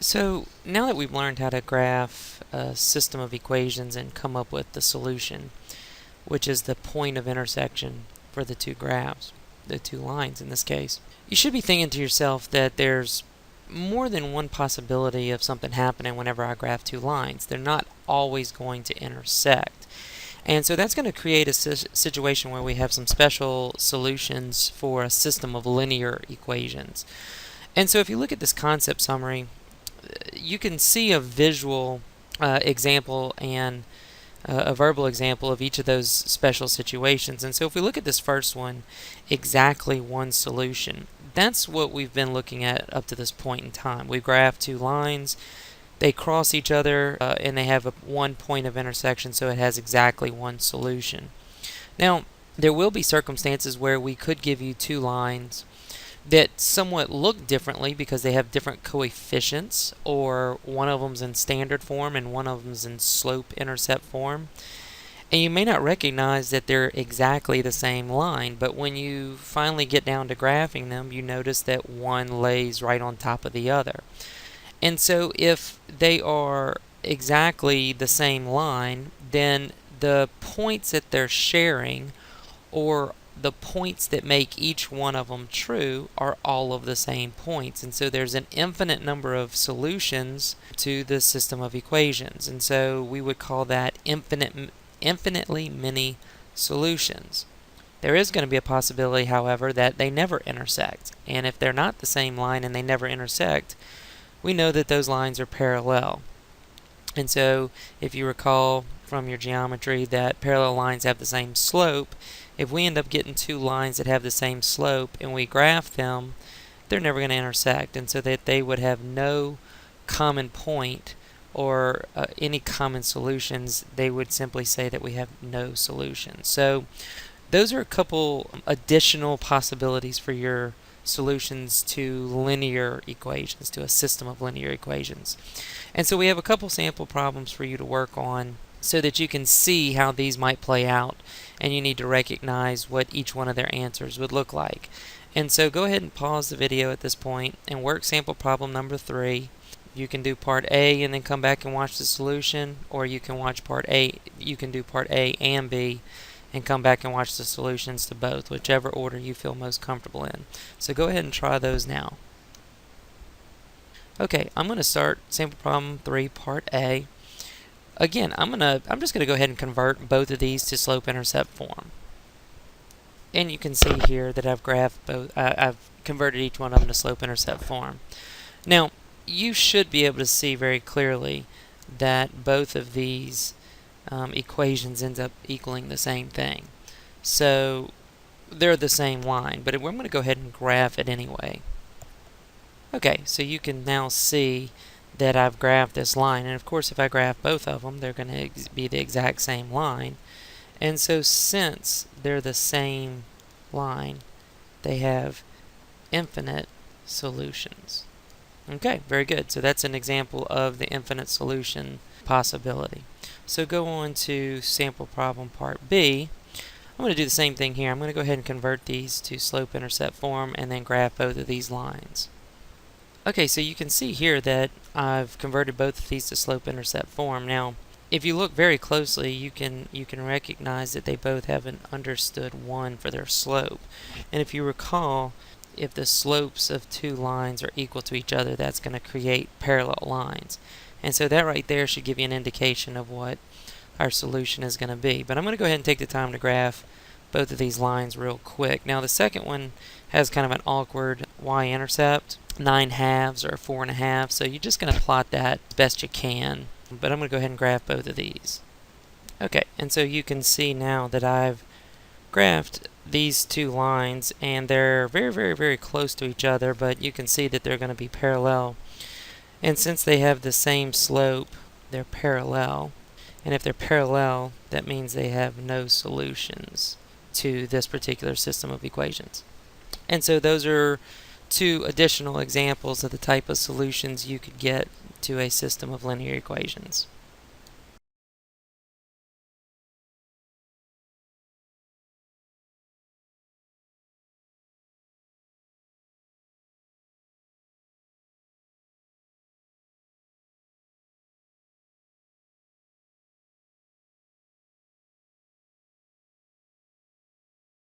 So now that we've learned how to graph a system of equations and come up with the solution, which is the point of intersection for the two graphs, the two lines in this case, you should be thinking to yourself that there's more than one possibility of something happening whenever I graph two lines. They're not always going to intersect. And so that's going to create a situation where we have some special solutions for a system of linear equations. And so if you look at this concept summary, you can see a visual example and a verbal example of each of those special situations. And so if we look at this first one, exactly one solution, that's what we've been looking at up to this point in time. We've graphed two lines, they cross each other, and they have one point of intersection, so it has exactly one solution. Now, there will be circumstances where we could give you two lines that somewhat look differently because they have different coefficients, or one of them's in standard form and one of them's in slope-intercept form. And you may not recognize that they're exactly the same line, but when you finally get down to graphing them, you notice that one lays right on top of the other. And so if they are exactly the same line, then the points that they're sharing, or the points that make each one of them true, are all of the same points. And so there's an infinite number of solutions to the system of equations. And so we would call that infinitely many solutions. There is going to be a possibility, however, that they never intersect. And if they're not the same line and they never intersect, we know that those lines are parallel. And so if you recall from your geometry that parallel lines have the same slope, if we end up getting two lines that have the same slope and we graph them, they're never going to intersect, and so that they would have no common point or any common solutions. They would simply say that we have no solution. So those are a couple additional possibilities for your solutions to linear equations, to a system of linear equations. And so we have a couple sample problems for you to work on so that you can see how these might play out, and you need to recognize what each one of their answers would look like. And so go ahead and pause the video at this point and work sample problem number 3. You can do part A and then come back and watch the solution, or you can watch part A. You can do part A and B and come back and watch the solutions to both, whichever order you feel most comfortable in. So go ahead and try those now. Okay, I'm going to start sample problem 3, part A. Again, I'm just going to go ahead and convert both of these to slope-intercept form. And you can see here that I've graphed both. I've converted each one of them to slope-intercept form. Now, you should be able to see very clearly that both of these equations end up equaling the same thing. So they're the same line, but we're going to go ahead and graph it anyway. Okay, so you can now see that I've graphed this line, and of course if I graph both of them, they're going to be the exact same line. And so since they're the same line, they have infinite solutions. Okay, very good. So that's an example of the infinite solution possibility. So go on to sample problem part B. I'm going to do the same thing here. I'm going to go ahead and convert these to slope-intercept form and then graph both of these lines. Okay, so you can see here that I've converted both of these to slope-intercept form. Now, if you look very closely, you can recognize that they both have an understood 1 for their slope. And if you recall, if the slopes of two lines are equal to each other, that's going to create parallel lines. And so that right there should give you an indication of what our solution is going to be. But I'm going to go ahead and take the time to graph both of these lines real quick. Now the second one has kind of an awkward y-intercept, 9/2 or 4.5, so you're just going to plot that as best you can. But I'm going to go ahead and graph both of these. Okay, and so you can see now that I've graphed these two lines, and they're very, very, very close to each other, but you can see that they're going to be parallel. And since they have the same slope, they're parallel. And if they're parallel, that means they have no solutions to this particular system of equations. And so those are two additional examples of the type of solutions you could get to a system of linear equations.